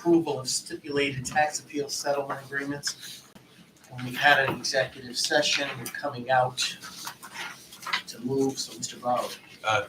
approval of stipulated tax appeal settlement agreements. When we've had an executive session, we're coming out to move, so Mr. Bauer.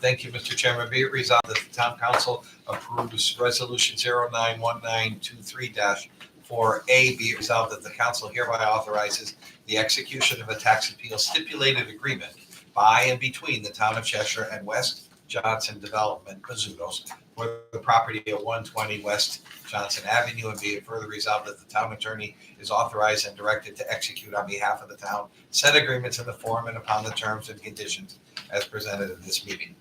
Thank you, Mr. Chairman. Be it resolved that the town council approves resolution 091923-4A. Be it resolved that the council hereby authorizes the execution of a tax appeal stipulated agreement by and between the town of Cheshire and West Johnson Development, Mizunos, for the property at 120 West Johnson Avenue, and be it further resolved that the town attorney is authorized and directed to execute on behalf of the town said agreements in the form and upon the terms and conditions as presented in this meeting.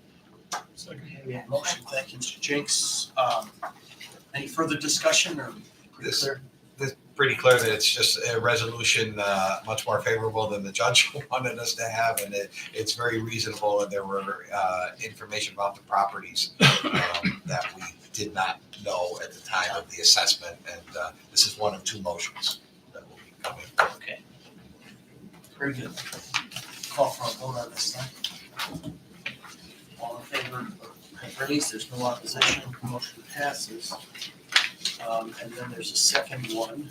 Okay, we have a motion. Thank you, Mr. Jinks. Any further discussion or pretty clear? It's pretty clear that it's just a resolution much more favorable than the judge wanted us to have, and it's very reasonable, and there were information about the properties that we did not know at the time of the assessment, and this is one of two motions that will be coming. Okay. Very good. Call for a vote on this thing. All in favor of raised, there's no opposition, motion passes. And then there's a second one.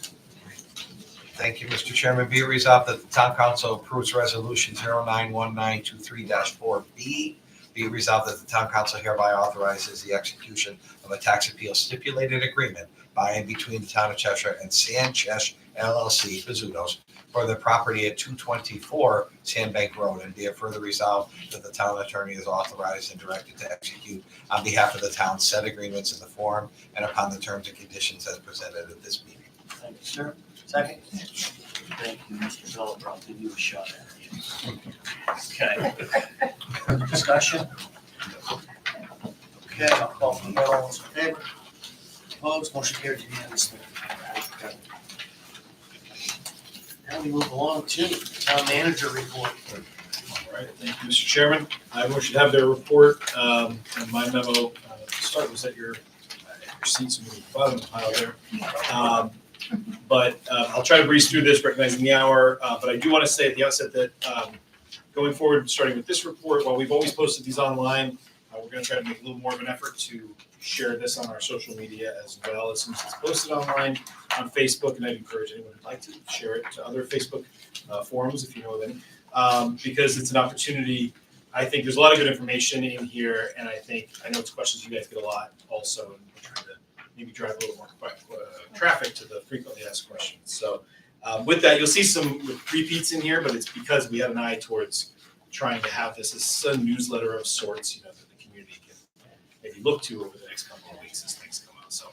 Thank you, Mr. Chairman. Be it resolved that the town council approves resolution 091923-4B. Be it resolved that the town council hereby authorizes the execution of a tax appeal stipulated agreement by and between the town of Cheshire and Sanchesh LLC, Mizunos, for the property at 224 Sandbank Road, and be it further resolved that the town attorney is authorized and directed to execute on behalf of the town said agreements in the form and upon the terms and conditions as presented at this meeting. Thank you, sir. Second? Thank you, Mr. Philip. I'll give you a shot at it. Okay. Further discussion? Okay, I'll call for the vote. All those in favor? Opposed? Motion carried unanimously. Now we move along to the town manager report. All right, thank you, Mr. Chairman. Everyone should have their report, and my memo to start was at your seats in the bottom of the pile there. But I'll try to breeze through this, recognizing the hour, but I do want to say at the outset that going forward, starting with this report, while we've always posted these online, we're going to try to make a little more of an effort to share this on our social media as well as soon as it's posted online on Facebook, and I'd encourage anyone who'd like to share it to other Facebook forums if you know of any, because it's an opportunity. I think there's a lot of good information in here, and I know it's questions you guys get a lot also, and we're trying to maybe drive a little more traffic to the frequently asked questions. So with that, you'll see some repeats in here, but it's because we had an eye towards trying to have this as a newsletter of sorts, that the community can maybe look to over the next couple of weeks as things come out. So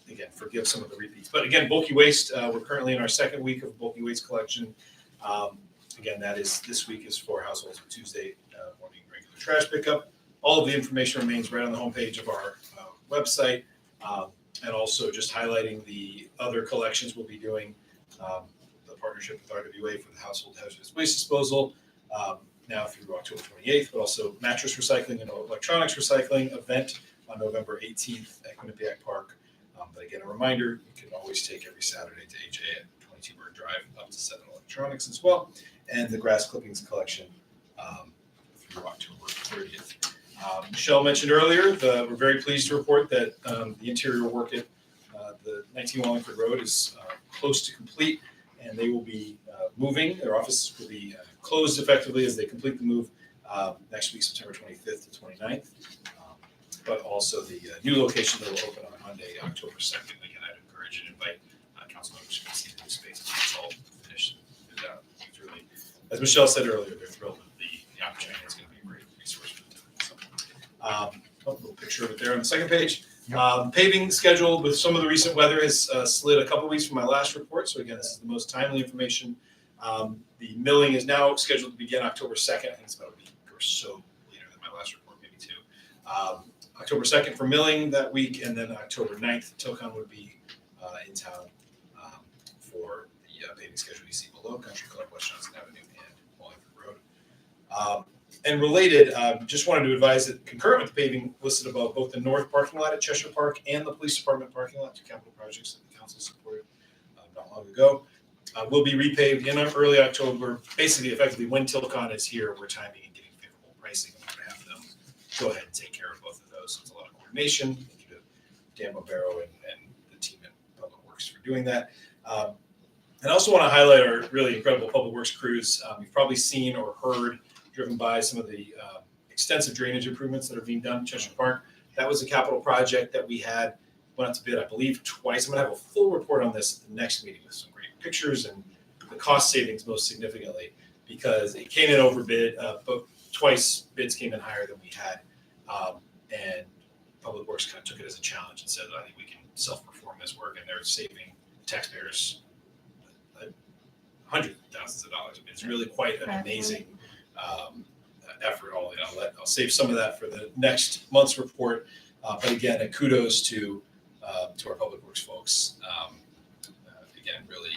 again, forgive some of the repeats. But again, bulky waste, we're currently in our second week of bulky waste collection. Again, that is, this week is for households for Tuesday morning regular trash pickup. All of the information remains right on the homepage of our website. And also just highlighting the other collections we'll be doing, the partnership with RWA for the household hazardous waste disposal, now through October 28th, but also mattress recycling and electronics recycling event on November 18th at Quinnipiac Park. But again, a reminder, you can always take every Saturday to AJ at 22 Bird Drive up to 7 Electronics as well, and the grass clippings collection through October 30th. Michelle mentioned earlier, we're very pleased to report that the interior work at the 19 Wallingford Road is close to complete, and they will be moving. Their office will be closed effectively as they complete the move next week, September 25th to 29th. But also the new location that will open on Monday, October 2nd. Again, I'd encourage and invite council members to see the new space when it's all finished. It's really, as Michelle said earlier, they're thrilled with the opportunity. It's going to be a great resource for them. So, a little picture of it there on the second page. Paving schedule with some of the recent weather has slid a couple weeks from my last report. So again, this is the most timely information. The milling is now scheduled to begin October 2nd. I think it's about a week or so later than my last report, maybe two. October 2nd for milling that week, and then October 9th, Tilcon would be in town for the paving schedule you see below, Country Club, West Johnson Avenue, and Wallingford Road. And related, just wanted to advise that concurrent with the paving listed above, both the north parking lot at Cheshire Park and the police department parking lot, two capital projects that the council supported not long ago, will be repaved in early October. Basically, effectively, when Tilcon is here, we're timing and getting favorable pricing. We're going to have them go ahead and take care of both of those. So it's a lot of coordination. Thank you to Dan Barbero and the team doing that. And I also want to highlight our really incredible public works crews. You've probably seen or heard, driven by some of the extensive drainage improvements that are being done in Cheshire Park. That was a capital project that we had went out to bid, I believe, twice. I'm going to have a full report on this at the next meeting with some great pictures and the cost savings most significantly, because it came in overbid, but twice bids came in higher than we had. And Public Works kind of took it as a challenge and said, I think we can self-perform this work, and they're saving taxpayers hundreds of thousands of dollars. I mean, it's really quite an amazing effort. I'll save some of that for the next month's report. But again, a kudos to our Public Works folks. Again, really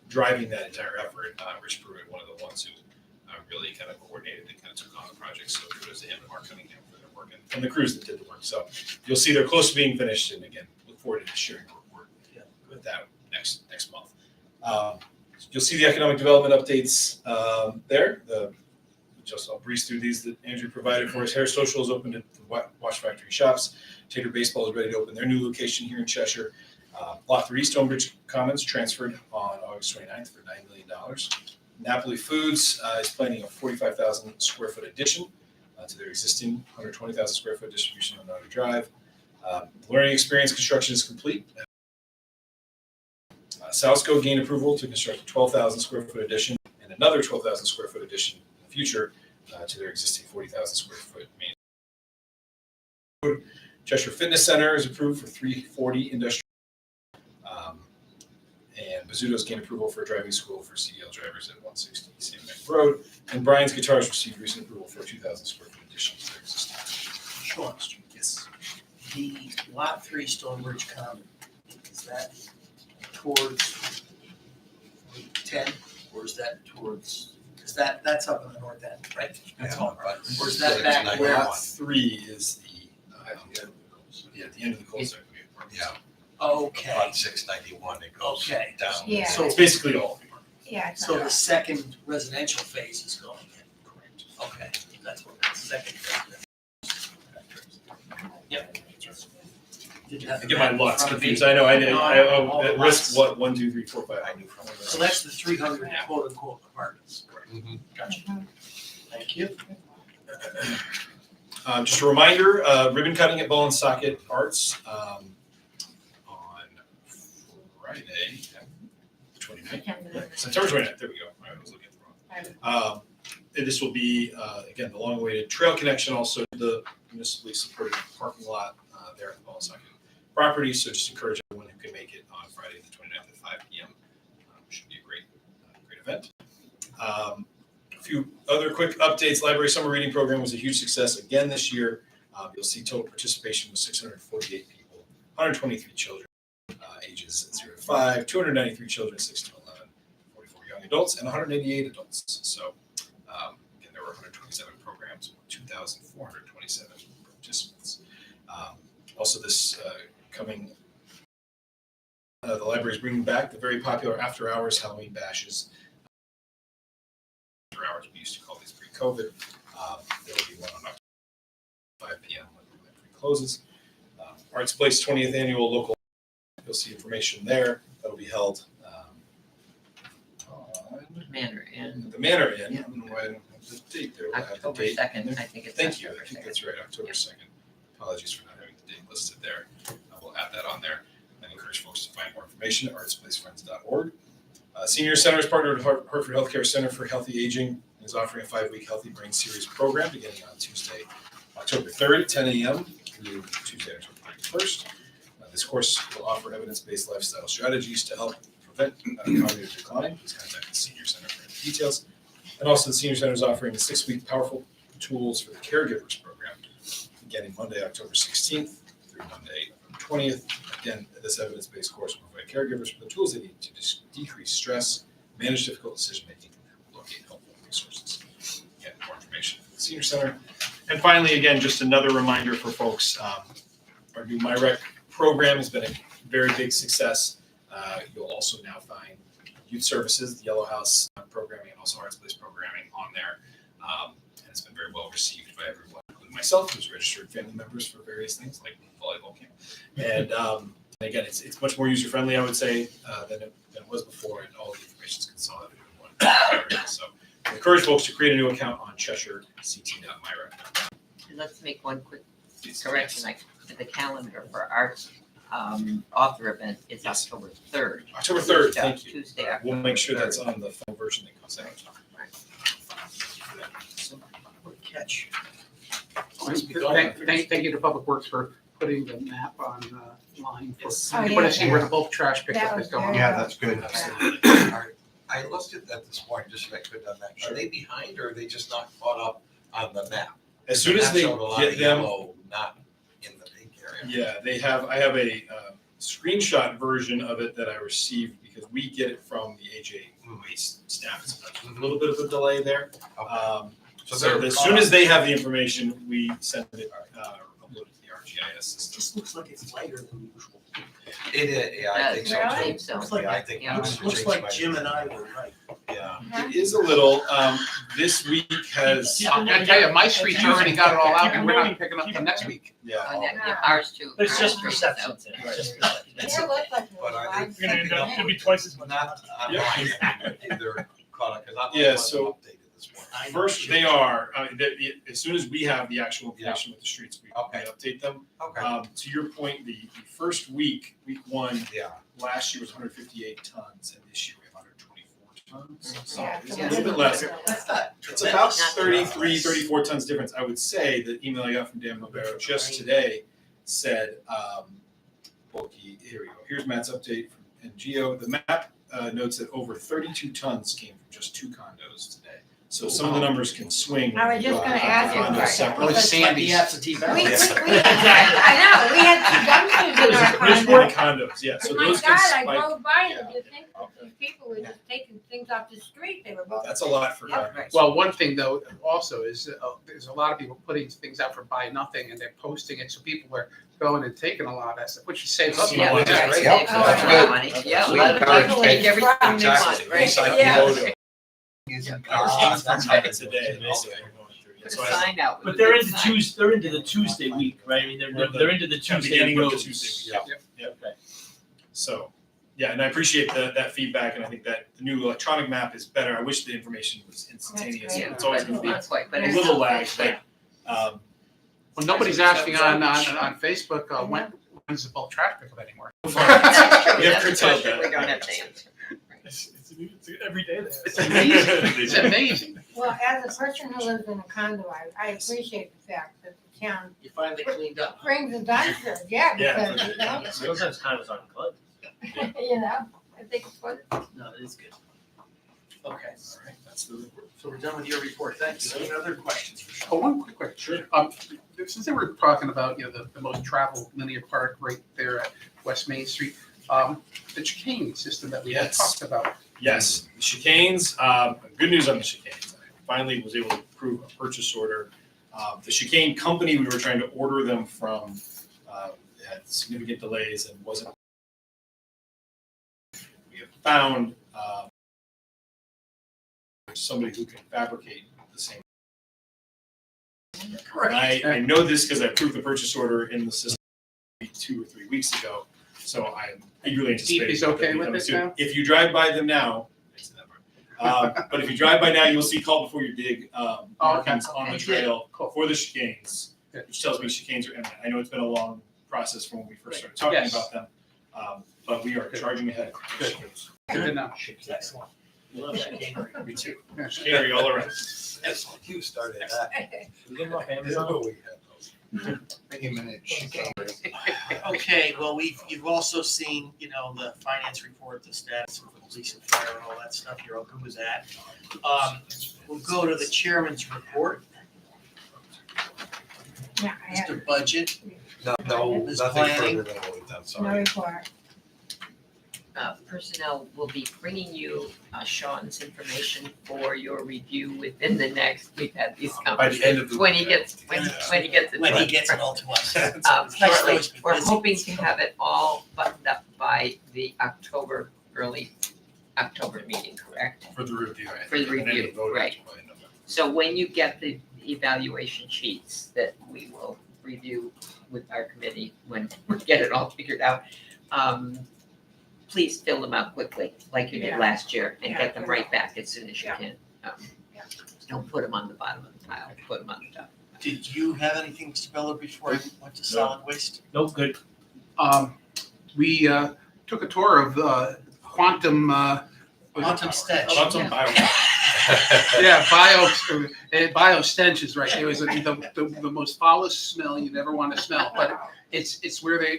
driving that entire effort. Rich Pruitt, one of the ones who really kind of coordinated and kind of took on the project. So kudos to him and Mark Cunningham for their work, and the crews that did the work. So you'll see they're close to being finished. And again, look forward to sharing a report with that next month. You'll see the economic development updates there. I'll breeze through these that Andrew provided for us. Hair Social is opened at the Watch Factory shops. Tater Baseball is ready to open their new location here in Cheshire. Lot 3, Stonebridge Commons, transferred on August 29th for $9 million. Napoli Foods is planning a 45,000 square foot addition to their existing 120,000 square foot distribution on Otter Drive. Learning Experience construction is complete. Southsco gained approval to construct a 12,000 square foot addition and another 12,000 square foot addition in the future to their existing 40,000 square foot main. Cheshire Fitness Center is approved for 340 industrial. And Bizzuto's gained approval for a driving school for CDL drivers at 160 Sandbank Road. And Brian's Guitars received recent approval for a 2,000 square foot addition to their existing. Sean, Yes. the Lot 3 Stonebridge Common, is that towards 10, or is that towards, because that's up in the north end, right? That's all right. Or is that back where? Lot 3 is at the end of the cul-de-sac. Yeah, Okay, on 691, it goes Okay. down. Yeah. So it's basically all. Yeah, it's so not. the second residential phase is going in. Correct. Okay, that's what the second residential. Yep. Didn't have I the get my map in lots front of me. confused. I know, I All the at risk, lots. what, 1, 2, 3, 4, 5. I knew from So that's the 300 quote unquote apartments. Mhm. Gotcha. Mhm. Thank you. Just a reminder, ribbon cutting at Ball and Socket Arts on Friday, 29th. September 29th, there we go. I was looking at the wrong. This will be, again, the long-awaited trail connection, also the municipally supported parking lot there at the Ball and Socket property. So just encourage everyone who can make it on Friday, the 29th at 5 p.m. Should be a great event. A few other quick updates. Library Summer Reading Program was a huge success again this year. You'll see total participation was 648 people, 123 children, ages 0 to 5, 293 children 6 to 11, 44 young adults, and 188 adults. So again, there were 127 programs, 2,427 participants. Also, this coming, the library is bringing back the very popular after-hours Halloween bashes. Hours we used to call these pre-COVID. There will be one on October 5 p.m. when the library closes. Arts Place 20th annual local. You'll see information there. That'll be held on Manor in the Manor Inn. I don't know why I don't have the date there. We'll have the October date. 2nd, I think it's Thank you. October I think 2nd. that's right. October 2nd. Apologies for not having the date listed there. We'll add that on there and encourage folks to find more information at artsplacefriends.org. Senior Center is partnered with Hartford Healthcare Center for Healthy Aging and is offering a 5-week Healthy Brain Series program beginning on Tuesday, October 3rd at 10 a.m. through Tuesday, October 31st. This course will offer evidence-based lifestyle strategies to help prevent cognitive decline. Please contact the Senior Center for any details. And also, the Senior Center is offering a 6-week Powerful Tools for the Caregivers program beginning Monday, October 16th through Monday, 20th. Again, this evidence-based course will provide caregivers with the tools they need to decrease stress, manage difficult decision-making, and locate helpful resources. Again, more information at the Senior Center. And finally, again, just another reminder for folks, our new MyRec program has been a very big success. You'll also now find youth services, the Yellow House programming, and also Arts Place programming on there. And it's been very well received by everyone, including myself, who's registered family members for various things like volleyball camp. And again, it's much more user-friendly, I would say, than it was before, and all the information is consolidated in one area. So I encourage folks to create a new account on CheshireCT.myra. Let's make one quick Please. correction, like, the calendar for our, author event is Yes. October 3rd. October 3rd, thank you. Tuesday, We'll make sure October that's on the final version that comes out. Good catch. Thank you to Public Works for putting the map on line for, Yes. I want to see where the bulk trash pickup is going. Yeah, that's good. Absolutely. I looked at that this morning, just if I could on that. Are they behind or are they just not caught up on the map? As soon as The map they showed a lot get of them, yellow, not in the big area. yeah, I have a screenshot version of it that I received because we get it from the AJ Waste staff. So there's a little bit of a delay there. Okay. So they're as caught soon up. as they have the information, we send it, upload it to the ArcGIS It system. just looks like it's lighter than usual. It is, yeah, I think so I too. think so. Looks like, Yeah, I think. Yeah. looks like Jim and I were right. Yeah. It is a little, this week has, I tell you, my street's already got it all out and we're not picking up till next week. yeah. Oh, yeah, ours too. But it's just Ours too, perception. so. It's just Right. perception. But are they You're gonna end picking up, up it'll be twice as much. not online, they're caught up, because I'm Yeah, the so- one that updated this morning. I know. First, they are, as soon as we have the actual information with the streets, we Okay. update them. Okay, To your point, the first week, week one, yeah, last year was 158 tons, and this year we have 124 tons. So Yeah. it's a little bit less. That's not. It's about Not 33, 34 tons difference. I would say the email I got from Dan Barbero just today said, okay, here we go. Here's Matt's update from NGO. The map notes that over 32 tons came from just 2 condos today. So some of the numbers can swing. I was just gonna ask you Condos about separate. Oh, It's like the Sandy's. absentee We, ballot. I know, we had two dumpsters in our There's condo. 20 condos, yeah. So My those God, can I spike. drove by Yeah. and you think that these people were just taking things off the street, they were both. That's a lot for Yeah. condos. Well, one thing though also is there's a lot of people putting things out for buy nothing and they're posting it, so people are going and taking a lot of that stuff, which saves us Yeah, money. we That's got great. to Yep, save that's some good. money. Yeah, we That's let good. people take everything they want, Exactly. right? Recycle. Yeah. Using That's cars. happened today. Okay. Put a So I- sign out. with But a they're big into sign. They're into the Tuesday week, right? I mean, they're into the Tuesday beginning of the roads. Tuesday week, Yeah. Okay. So, yeah, and I appreciate that feedback, and I think that the new electronic map is better. I wish the information was instantaneous. Yeah, It's always but gonna be not quite, but a it's little still- lag, yeah. but, Well, nobody's asking on Facebook, when's the bulk trash pickup anymore? That's true. We have That's a curtailed question that. we don't have to answer. It's every day there. It's amazing, it's amazing. Well, as a person who lives in a condo, I appreciate the fact that the town You finally cleaned up. brings the dumpsters, yeah, Yeah. because, you know, Sometimes condos aren't closed. you know, I think it's what. No, it is good. Okay, all right, that's the report. so we're done with your report. Thanks. Any other questions for Sean? Oh, one quick question. Since they were talking about, the most traveled linear park right there at West Main Street, the chicane system that we had Yes. talked about. Yes, the chicanes, good news on the chicanes. I finally was able to approve a purchase order. The chicane company, we were trying to order them from, had significant delays and wasn't. We have found somebody who can fabricate the same. And I know this because I approved the purchase order in the system 2 or 3 weeks ago, so I'm eagerly anticipating. Deep is that okay they'll be with coming it soon. now? If you drive by them now, but if you drive by now, you'll see call before you dig markings on the Okay. trail Cool. for the chicanes, Good. which tells me chicanes are imminent. I know it's been a long process from when we first started talking Yes. about them, but we are Good. charging ahead. Good. Good to know. Excellent. Love that game. Me too. Yeah. Chicanery all around. Excellent, you started that. We get them off Yeah, Amazon. we had those. 30-minute chicane. Okay, well, you've also seen, the finance report, the status of the police and fire and all that stuff. You're all good with that. We'll go to the chairman's report, Yeah, I have Mr. Budget. No, Ms. nothing Planning. further than what we've done, no sorry. report. Personnel will be bringing you Sean's information for your review within the next, we've had these By the end of conversations, the. when he gets it. When he gets it all to us. Shortly, always been we're busy. hoping to have it all buttoned up by the early October meeting, correct? For the review. right? For the And then review, vote right. by November. So when you get the evaluation sheets that we will review with our committee when we get it all figured out, please fill them out quickly, like you did Yeah. last year, and Yeah, get them I right will. back as soon as you Yeah. can. Yeah. Don't put them on the bottom of the pile, put them on the top. Did you have anything, Mr. Beller, before I went to solid waste? Nope, good. We took a tour of Quantum, Quantum Stench. Quantum bio. yeah, bio stench is right. It was the most foulest smell you'd ever want to smell, but it's where they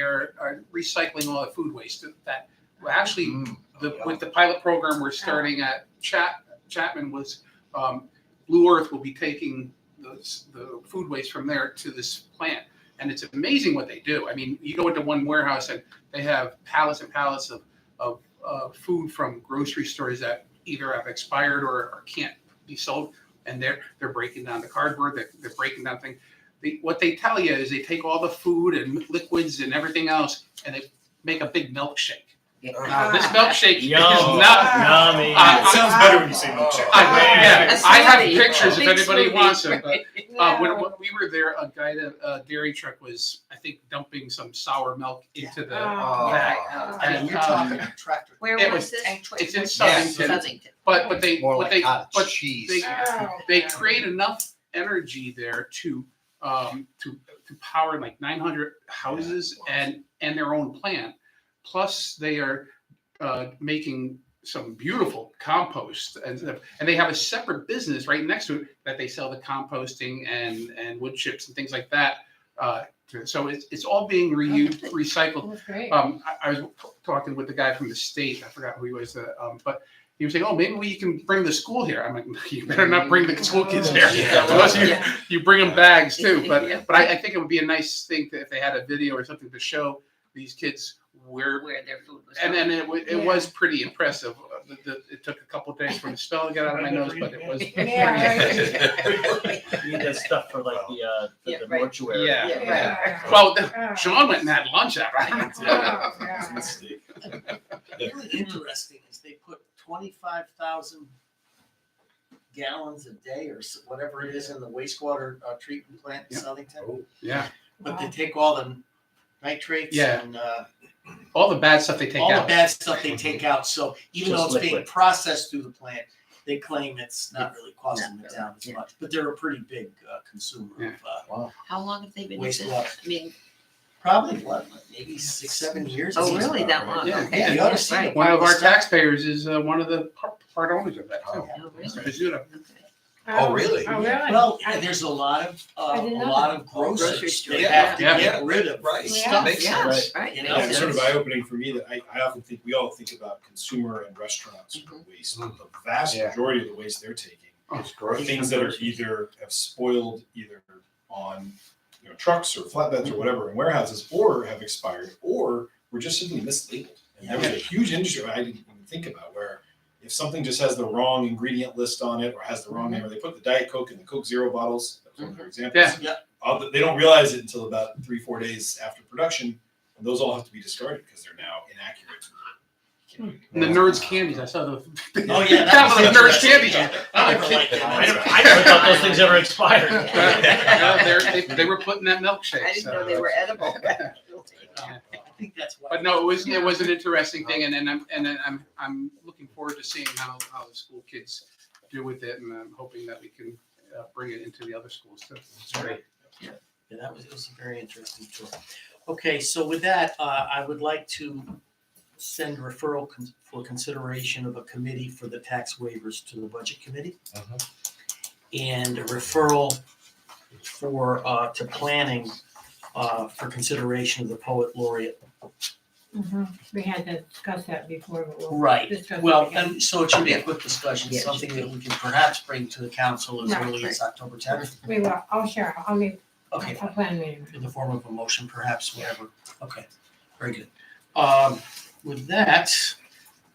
are recycling all the food waste that, well, actually, with the pilot program we're starting at Chapman was, Blue Earth will be taking the food waste from there to this plant. And it's amazing what they do. I mean, you go into one warehouse and they have pallets and pallets of food from grocery stores that either have expired or can't be sold. And they're breaking down the cardboard, they're breaking down things. What they tell you is they take all the food and liquids and everything else and they make a big milkshake. Now, this milkshake is Yum. not. Yummy. Uh, Sounds better when you say milkshake. Yeah, A I have smoothie. pictures if Big anybody smoothie. wants them, but Yeah. when we were there, a guy at a dairy truck was, I think, dumping some sour milk into the Oh. bag. And And, you're talking tractor. Where It was was- this? it's in Yes. Southington, but they, More what like they, cottage but cheese. they create enough energy there to power like 900 houses and their own plant. Plus, they are making some beautiful compost and they have a separate business right next to it that they sell the composting and wood chips and things like that. So it's all being recycled. That's great. I was talking with the guy from the state. I forgot who he was, but he was saying, "Oh, maybe we can bring the school here." I'm like, "You better not bring the school kids here, Yeah. unless Yeah. you bring them bags too." Yeah. But I think it would be a nice thing if they had a video or something to show these kids where. Where their food was. And from. then it was pretty impressive. It took a couple of days for the smell to get out of my nose, but it was. You need that stuff for like the Yeah, the right. mortuary. Yeah. Yeah. Well, Oh. Sean went and had lunch out. I don't know. Oh, It's a yeah. mistake. Really interesting is they put 25,000 gallons a day or whatever it is in the wastewater treatment plant in Yeah. Southington. Yeah, But they take all the nitrates Yeah. and all the bad stuff they take all the out. bad stuff they take out. So even though Just it's being liquid. processed through the plant, they claim it's not really costing the town as Yeah. much. But they're a pretty big consumer of How long have they been in business? wastewater. I mean, Probably what, maybe 6-7 years. oh, It seems really, about that right. long? Yeah. Okay. Yeah, you ought to see Right. it. One of our Stuff. taxpayers is one of the part owners of that too. Oh, really? Mr. Pizzuto. Okay. Oh, really? Oh, really? Well, I- there's a lot of didn't know grocers. Grocery store, They yeah. have to Yeah. get rid of Right. stuff. Makes Yeah, sense. right. You Yeah, know, it's sort of it's- eye-opening for me that I often think, we all think about consumer and restaurants Mhm. waste. The vast Yeah. majority of the waste they're taking Oh, are things that are either have spoiled either on trucks or flatbeds or whatever in warehouses, or have expired, or were just simply mislabeled. And there was a huge industry I didn't even think about, where if something just has the wrong ingredient list on it or has the wrong name, or they put the Diet Coke in the Coke Zero bottles, that was one of their examples. Yeah. They don't realize it until about 3-4 days after production, and those all have to be discarded because they're now inaccurate. And the Nerds candies, I saw the. Oh, yeah, That was the Nerds interesting. candies. Yeah. I never liked that. I never thought those things ever expired. They were putting that milkshake. I didn't know they were edible. I think that's why. But no, it was an interesting thing, and I'm looking forward to seeing how the school kids do with it, and I'm hoping that we can bring it into the other schools too. That's great. Yeah, it was a very interesting tour. Okay, so with that, I would like to send referral for consideration of a committee for the tax waivers to the budget committee. And a referral to planning for consideration of the poet laureate. Mhm. We had to discuss that before, but we'll Right, discuss it well, again. and so it should be a quick discussion, Yeah. something that we can perhaps bring to the council as Right, early as October 10th. We will, I'll share, I'll make Okay, a plan meeting. in the form of a motion, perhaps, whatever. Okay, very good. With that,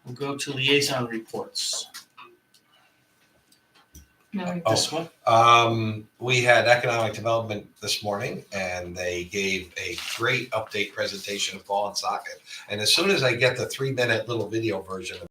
we'll go to liaison reports. No, we- Oh. This one? We had economic development this morning, and they gave a great update presentation of ball and socket. And as soon as I get the 3-minute little video version of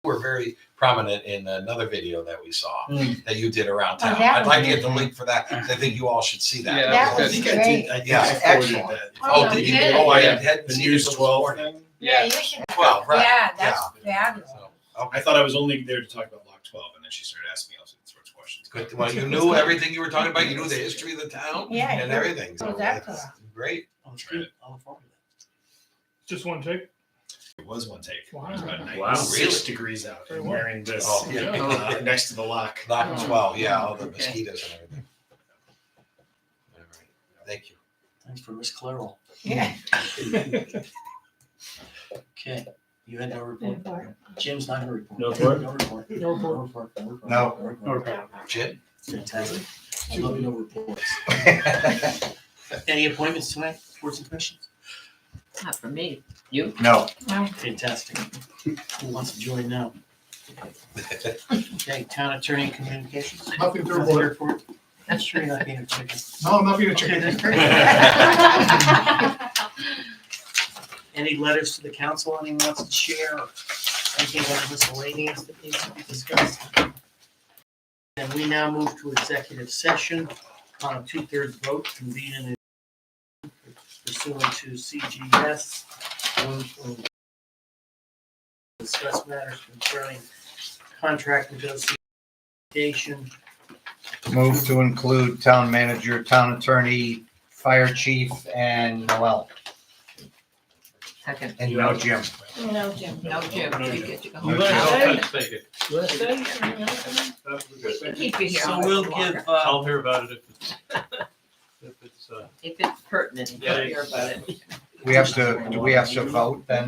were very prominent in another video that we saw Mm. that you did around town. that I'd like to was get the link for that. 'Cause I think you all should see that. Yeah, That I was think I great. did, I think Yeah, I forwarded excellent. that. Oh, Oh, did you? okay. Oh, I Yeah. hadn't The seen it News till this 12 morning. thing. Yeah, you should. Well, right. Yeah, that's fabulous. So, I okay, thought I was only there to talk about Block 12, and then she started asking me all sorts of questions. good. Well, you knew everything you were talking about. You knew the history of the town Yeah. and everything. Oh, So that's that's great. Oh, it's good. I look forward to that. Just one take? It was one take. It Wow. was about Wow. 96 degrees out and wearing this Oh, yeah. next to the lock. Lock 12, yeah, all the mosquitoes and everything. All right. Thank you. Thanks for Miss Clairol. Yeah. Okay, you had no report? Jim's not gonna report. No report? No report. No report. No report. No report. No. No report. Jim? Fantastic. I love no reports. Any appointments tonight, boards and commissions? Not for me. You? No. Fantastic. Who wants to join now? Okay, town attorney communications? Nothing to Nothing to report. report? That's sure you're not being a chicken. No, I'm not being a Okay, chicken. that's great. Any letters to the council anyone wants to share, or anything else miscellaneous that needs to be discussed? And we now move to executive session on a 2/3 vote convening pursuant to CGS. Discuss matters concerning contract negotiation. Move to include town manager, town attorney, fire chief, and Noel. Second. And no Jim. No, Jim. No, Jim, you get to go. You home. let take it. Keep you here. So all we'll longer. give, I'll hear about it if it's, If it's pertinent, you'll hear about it. Do we have to vote then?